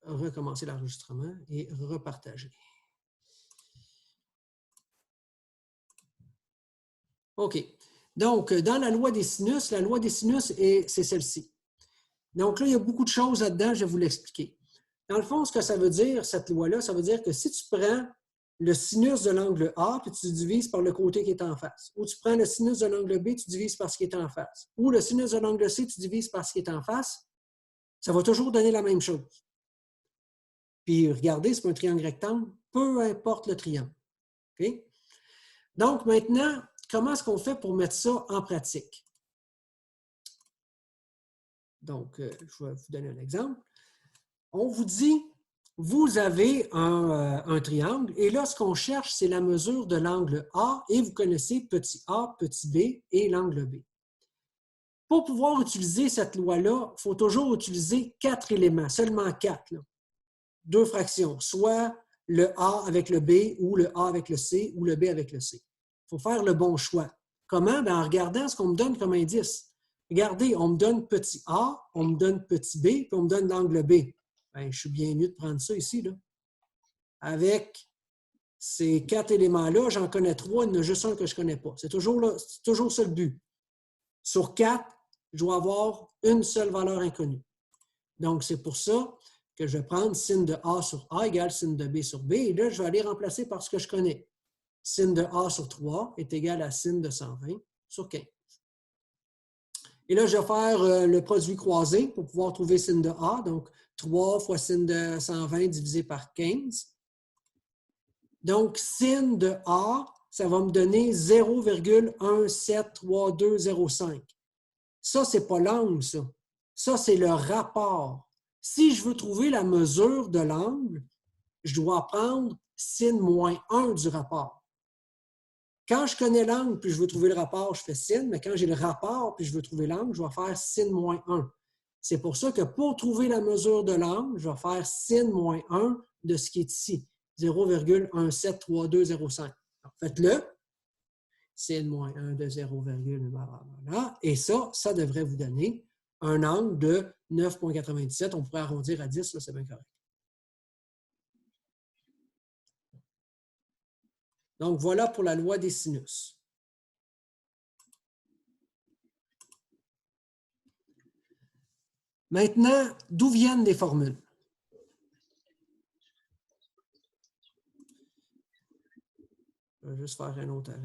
recommencer l'enregistrement et repartager. OK. Donc, dans la loi des sinus, c'est celle-ci. Donc là, il y a beaucoup de choses là-dedans, je vais vous l'expliquer. Dans le fond, ce que ça veut dire, cette loi-là, ça veut dire que si tu prends le sinus de l'angle A, puis tu divises par le côté qui est en face, ou tu prends le sinus de l'angle B, tu divises par ce qui est en face, ou le sinus de l'angle C, tu divises par ce qui est en face, ça va toujours donner la même chose. Puis regardez, c'est un triangle rectangle, peu importe le triangle. Okay? Donc maintenant, comment est-ce qu'on fait pour mettre ça en pratique? Donc, je vais vous donner un exemple. On vous dit, vous avez un triangle et là, ce qu'on cherche, c'est la mesure de l'angle A et vous connaissez petit a, petit b et l'angle B. Pour pouvoir utiliser cette loi-là, il faut toujours utiliser 4 éléments, seulement 4. Là. 2 fractions, soit le A avec le B ou le A avec le C ou le B avec le C. Il faut faire le bon choix. Comment? Bien, en regardant ce qu'on me donne comme indice. Regardez, on me donne petit a, on me donne petit b, puis on me donne l'angle B. Bien, je suis bien mieux de prendre ça ici. Là. Avec ces 4 éléments-là, j'en connais 3, il y en a juste un que je ne connais pas. C'est toujours ça le but. Sur 4, je dois avoir une seule valeur inconnue. Donc, c'est pour ça que je vais prendre sin de A sur A égale sin de B sur B. Et là, je vais aller remplacer par ce que je connais. Sin de A sur 3 est égal à sin de 120 sur 15. Et là, je vais faire le produit croisé pour pouvoir trouver sin de A. Donc, 3 fois sin de 120 divisé par 15. Donc, sin de A, ça va me donner 0,173205. Ça, ce n'est pas l'angle, ça. Ça, c'est le rapport. Si je veux trouver la mesure de l'angle, je dois prendre sin moins 1 du rapport. Quand je connais l'angle puis je veux trouver le rapport, je fais sin, mais quand j'ai le rapport puis je veux trouver l'angle, je vais faire sin moins 1. C'est pour ça que pour trouver la mesure de l'angle, je vais faire sin moins 1 de ce qui est ici, 0,173205. Faites-le. Sin moins 1 de 0, et ça devrait vous donner un angle de 9,97. On pourrait arrondir à 10, c'est bien correct. Donc, voilà pour la loi des sinus. Maintenant, d'où viennent les formules? Je vais juste faire un autre arrêt.